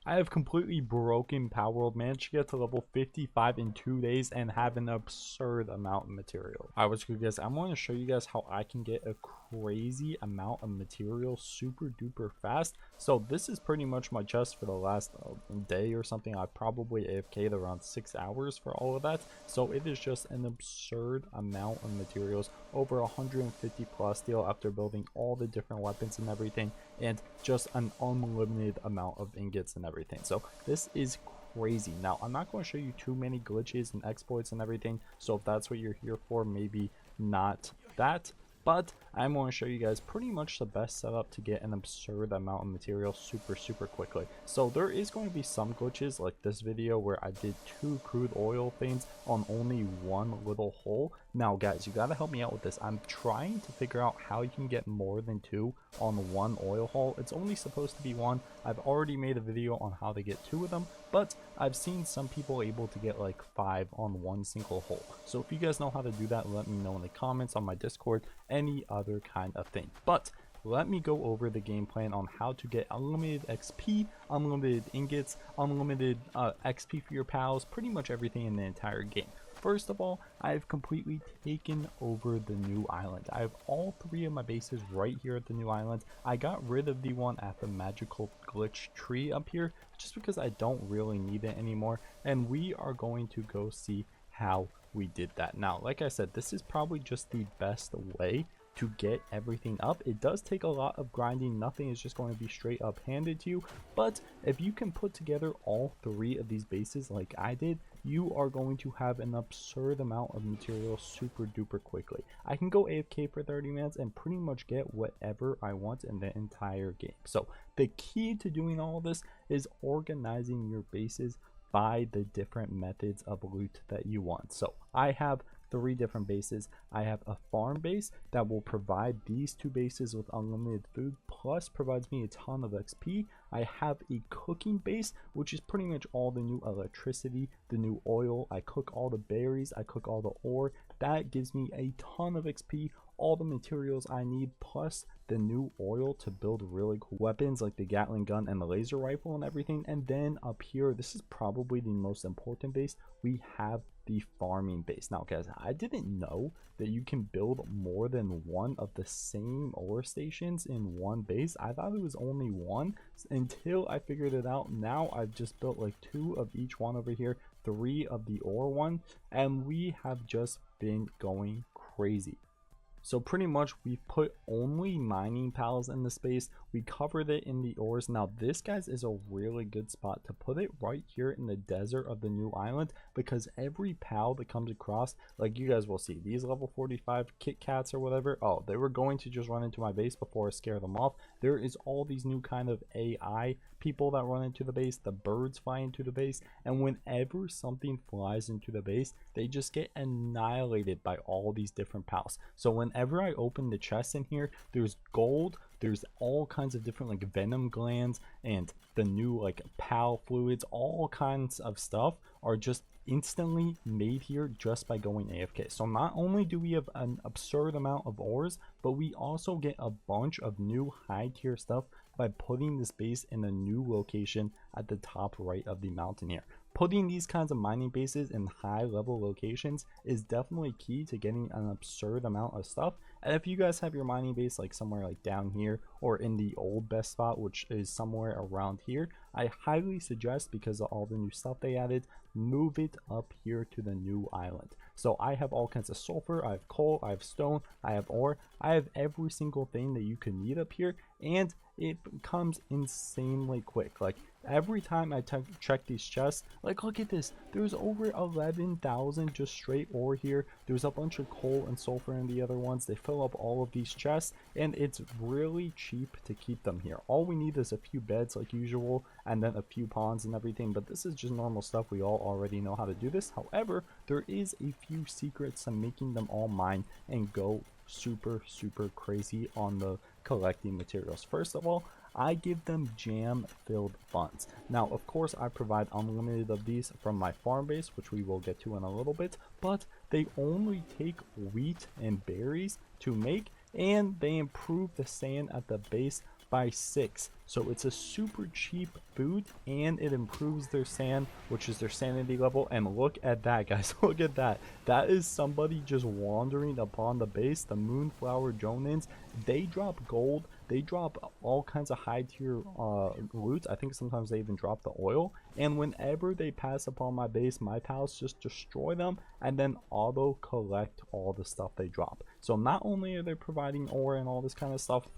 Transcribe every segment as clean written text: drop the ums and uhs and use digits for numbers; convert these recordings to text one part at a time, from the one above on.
I have completely broken Palworld, managed to get to level 55 in 2 days and have an absurd amount of material. Alright, what's good guys, I'm going to show you guys how I can get a crazy amount of material super duper fast. So this is pretty much my chest for the last day or something. I probably AFK'd around 6 hours for all of that. So it is just an absurd amount of materials, over 150 plus steel after building all the different weapons and everything, and just an unlimited amount of ingots and everything. So this is crazy. Now I'm not going to show you too many glitches and exploits and everything, so if that's what you're here for, maybe not that, but I'm going to show you guys pretty much the best setup to get an absurd amount of material super quickly. So there is going to be some glitches like this video where I did 2 crude oil things on only one little hole. Now guys, you gotta help me out with this. I'm trying to figure out how you can get more than 2 on one oil hole. It's only supposed to be 1. I've already made a video on how to get 2 of them, but I've seen some people able to get like 5 on one single hole. So if you guys know how to do that, let me know in the comments on my Discord, any other kind of thing. But let me go over the game plan on how to get unlimited XP, unlimited ingots, unlimited XP for your pals, pretty much everything in the entire game. First of all, I've completely taken over the new island. I have all 3 of my bases right here at the new island. I got rid of the one at the magical glitch tree up here just because I don't really need it anymore, and we are going to go see how we did that. Now, like I said, this is probably just the best way to get everything up. It does take a lot of grinding. Nothing is just going to be straight up handed to you, but if you can put together all 3 of these bases like I did, you are going to have an absurd amount of material super duper quickly. I can go AFK for 30 minutes and pretty much get whatever I want in the entire game. So the key to doing all of this is organizing your bases by the different methods of loot that you want. So I have 3 different bases. I have a farm base that will provide these 2 bases with unlimited food, plus provides me a ton of XP. I have a cooking base, which is pretty much all the new electricity, the new oil. I cook all the berries, I cook all the ore. That gives me a ton of XP, all the materials I need, plus the new oil to build really cool weapons like the Gatling gun and the laser rifle and everything. And then up here, this is probably the most important base, we have the farming base. Now guys, I didn't know that you can build more than one of the same ore stations in one base. I thought it was only one until I figured it out. Now I've just built like 2 of each one over here, 3 of the ore one, and we have just been going crazy. So pretty much we've put only mining pals in the space. We covered it in the ores. Now this, guys, is a really good spot to put it right here in the desert of the new island, because every pal that comes across, like you guys will see, these level 45 Kit Kats or whatever, oh, they were going to just run into my base before I scare them off. There is all these new kind of AI people that run into the base, the birds fly into the base, and whenever something flies into the base, they just get annihilated by all these different pals. So whenever I open the chest in here, there's gold, there's all kinds of different like venom glands and the new like pal fluids, all kinds of stuff are just instantly made here just by going AFK. So not only do we have an absurd amount of ores, but we also get a bunch of new high tier stuff by putting this base in a new location at the top right of the mountain here. Putting these kinds of mining bases in high level locations is definitely key to getting an absurd amount of stuff. And if you guys have your mining base like somewhere like down here or in the old best spot, which is somewhere around here, I highly suggest, because of all the new stuff they added, move it up here to the new island. So I have all kinds of sulfur, I have coal, I have stone, I have ore, I have every single thing that you can need up here, and it comes insanely quick. Like every time I check these chests, like look at this, there's over 11,000 just straight ore here. There's a bunch of coal and sulfur in the other ones. They fill up all of these chests, and it's really cheap to keep them here. All we need is a few beds like usual, and then a few ponds and everything, but this is just normal stuff. We all already know how to do this. However, there is a few secrets to making them all mine and go super crazy on the collecting materials. First of all, I give them jam filled funds. Now of course I provide unlimited of these from my farm base, which we will get to in a little bit, but they only take wheat and berries to make, and they improve the sand at the base by 6. So it's a super cheap food, and it improves their sand, which is their sanity level. And look at that, guys. Look at that. That is somebody just wandering upon the base. The Moonflower Jonins, they drop gold. They drop all kinds of high tier loot. I think sometimes they even drop the oil. And whenever they pass upon my base, my pals just destroy them and then auto collect all the stuff they drop. So not only are they providing ore and all this kind of stuff,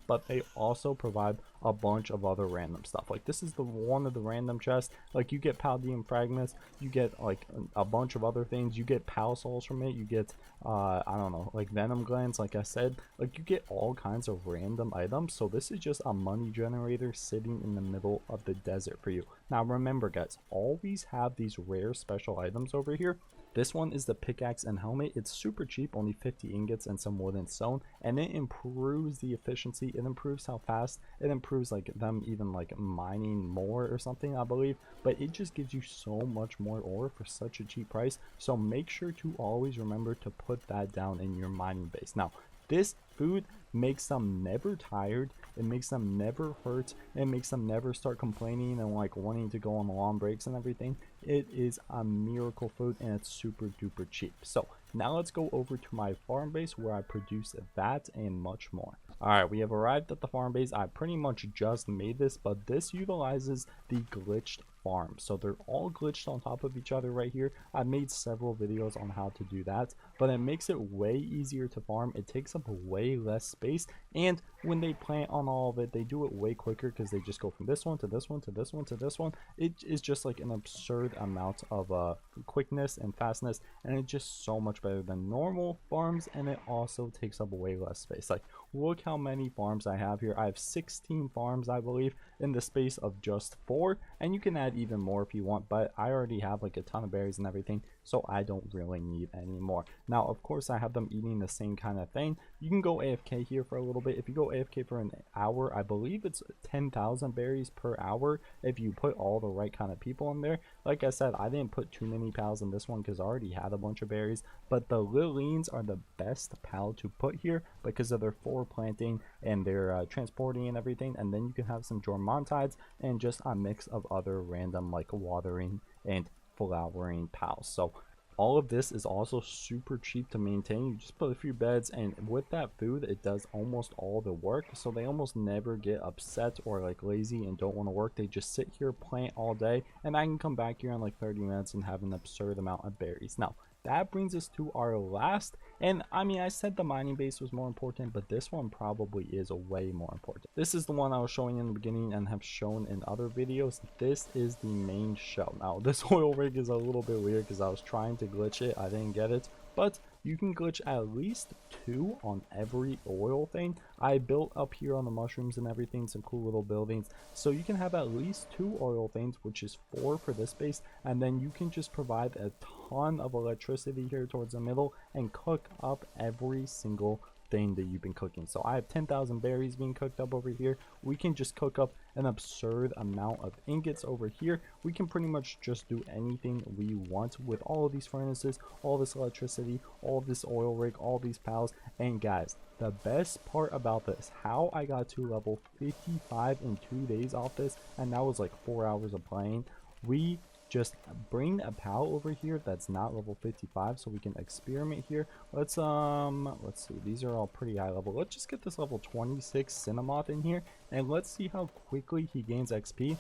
but they also provide a bunch of other random stuff. Like this is the one of the random chests. Like you get Paldeum fragments, you get like a bunch of other things, you get Pal souls from it, you get I don't know, like venom glands, like I said. Like you get all kinds of random items. So this is just a money generator sitting in the middle of the desert for you. Now remember guys, always have these rare special items over here. This one is the pickaxe and helmet. It's super cheap, only 50 ingots and some wooden stone, and it improves the efficiency. It improves how fast. It improves like them even like mining more or something, I believe. But it just gives you so much more ore for such a cheap price. So make sure to always remember to put that down in your mining base. Now, this food makes them never tired, it makes them never hurt, it makes them never start complaining and like wanting to go on long breaks and everything. It is a miracle food, and it's super duper cheap. So now let's go over to my farm base where I produce that and much more. Alright, we have arrived at the farm base. I pretty much just made this, but this utilizes the glitched farm. So they're all glitched on top of each other right here. I've made several videos on how to do that, but it makes it way easier to farm. It takes up way less space, and when they plant on all of it, they do it way quicker because they just go from this one to this one to this one to this one. It is just like an absurd amount of quickness and fastness, and it's just so much better than normal farms, and it also takes up way less space. Like look how many farms I have here. I have 16 farms, I believe, in the space of just 4, and you can add even more if you want, but I already have like a ton of berries and everything, so I don't really need any more. Now of course I have them eating the same kind of thing. You can go AFK here for a little bit. If you go AFK for an hour, I believe it's 10,000 berries per hour if you put all the right kind of people in there. Like I said, I didn't put too many pals in this one because I already had a bunch of berries, but the Lilines are the best pal to put here because of their forward planting and their transporting and everything. And then you can have some Jormontides and just a mix of other random like watering and flowering pals. So all of this is also super cheap to maintain. You just put a few beds, and with that food it does almost all the work, so they almost never get upset or like lazy and don't want to work. They just sit here, plant all day, and I can come back here in like 30 minutes and have an absurd amount of berries. Now that brings us to our last, and I mean, I said the mining base was more important, but this one probably is way more important. This is the one I was showing in the beginning and have shown in other videos. This is the main shell. Now this oil rig is a little bit weird because I was trying to glitch it, I didn't get it, but you can glitch at least 2 on every oil thing. I built up here on the mushrooms and everything some cool little buildings, so you can have at least 2 oil things, which is 4 for this base, and then you can just provide a ton of electricity here towards the middle and cook up every single thing that you've been cooking. So I have 10,000 berries being cooked up over here. We can just cook up an absurd amount of ingots over here. We can pretty much just do anything we want with all of these furnaces, all this electricity, all this oil rig, all these pals. And guys, the best part about this, how I got to level 55 in 2 days off this, and that was like 4 hours of playing. We just bring a pal over here that's not level 55 so we can experiment here. Let's see, these are all pretty high level. Let's just get this level 26 Cinemoth in here, and let's see how quickly he gains XP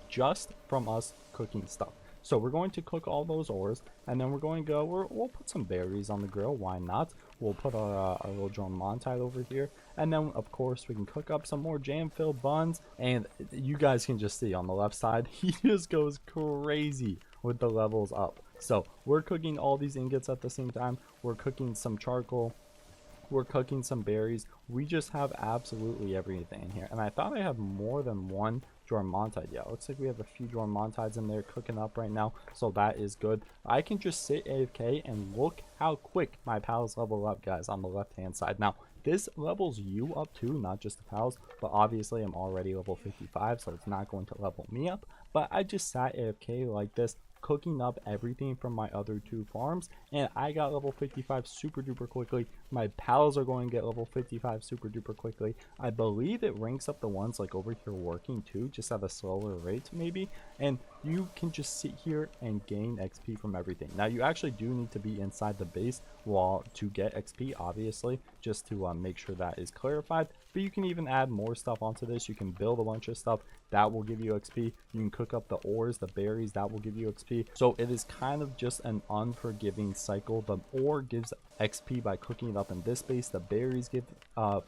just from us cooking stuff. So we're going to cook all those ores, and then we're going to go, we'll put some berries on the grill, why not? We'll put our little Jormontide over here, and then of course we can cook up some more jam-filled buns, and you guys can just see on the left side, he just goes crazy with the levels up. So we're cooking all these ingots at the same time, we're cooking some charcoal, we're cooking some berries. We just have absolutely everything in here, and I thought I had more than one Jormontide. Yeah, looks like we have a few Jormontides in there cooking up right now, so that is good. I can just sit AFK and look how quick my pals level up, guys, on the left hand side. Now this levels you up too, not just the pals, but obviously I'm already level 55, so it's not going to level me up. But I just sat AFK like this, cooking up everything from my other 2 farms, and I got level 55 super duper quickly. My pals are going to get level 55 super duper quickly. I believe it ranks up the ones like over here working too, just at a slower rate maybe, and you can just sit here and gain XP from everything. Now you actually do need to be inside the base to get XP, obviously, just to make sure that is clarified. But you can even add more stuff onto this. You can build a bunch of stuff that will give you XP. You can cook up the ores, the berries, that will give you XP. So it is kind of just an unforgiving cycle. The ore gives XP by cooking it up in this base. The berries give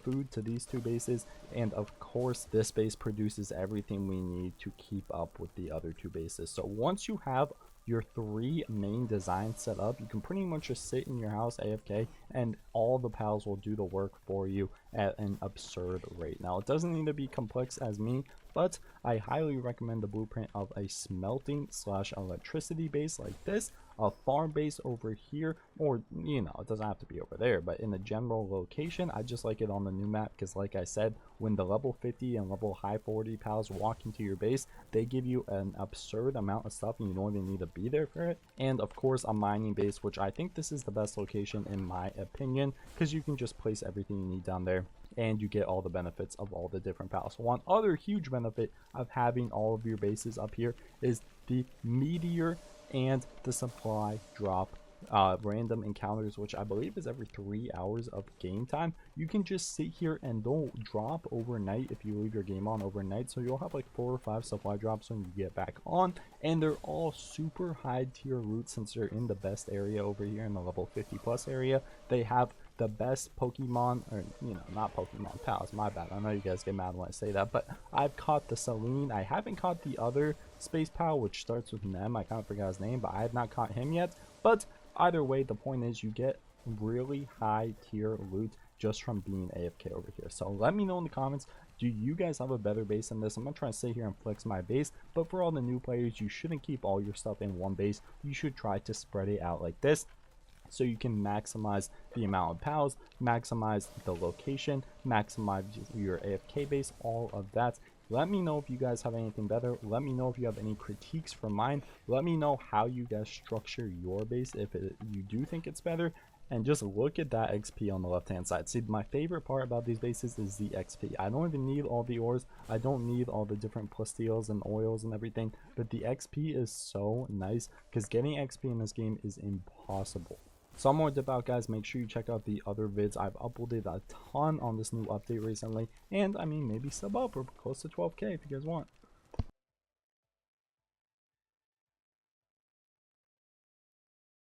food to these 2 bases, and of course this base produces everything we need to keep up with the other 2 bases. So once you have your 3 main designs set up, you can pretty much just sit in your house AFK, and all the pals will do the work for you at an absurd rate. Now it doesn't need to be complex as me, but I highly recommend the blueprint of a smelting / electricity base like this, a farm base over here, or you know, it doesn't have to be over there, but in a general location. I just like it on the new map because, like I said, when the level 50 and level high 40 pals walk into your base, they give you an absurd amount of stuff and you don't even need to be there for it. And of course a mining base, which I think this is the best location in my opinion, because you can just place everything you need down there and you get all the benefits of all the different pals. One other huge benefit of having all of your bases up here is the meteor and the supply drop random encounters, which I believe is every 3 hours of game time. You can just sit here and they'll drop overnight if you leave your game on overnight, so you'll have like 4 or 5 supply drops when you get back on, and they're all super high tier loot since they're in the best area over here in the level 50 plus area. They have the best Pokemon, or you know, not Pokemon pals, my bad, I know you guys get mad when I say that, but I've caught the Celine. I haven't caught the other space pal which starts with Nem. I kind of forgot his name, but I have not caught him yet. But either way, the point is you get really high tier loot just from being AFK over here. So let me know in the comments, do you guys have a better base than this? I'm not trying to sit here and flex my base, but for all the new players, you shouldn't keep all your stuff in one base. You should try to spread it out like this, so you can maximize the amount of pals, maximize the location, maximize your AFK base, all of that. Let me know if you guys have anything better. Let me know if you have any critiques for mine. Let me know how you guys structure your base if you do think it's better. And just look at that XP on the left hand side. See, my favorite part about these bases is the XP. I don't even need all the ores. I don't need all the different plastiles and oils and everything. But the XP is so nice because getting XP in this game is impossible. So I'm going to dip out, guys. Make sure you check out the other vids. I've uploaded a ton on this new update recently. And I mean, maybe sub up. We're close to 12K if you guys want.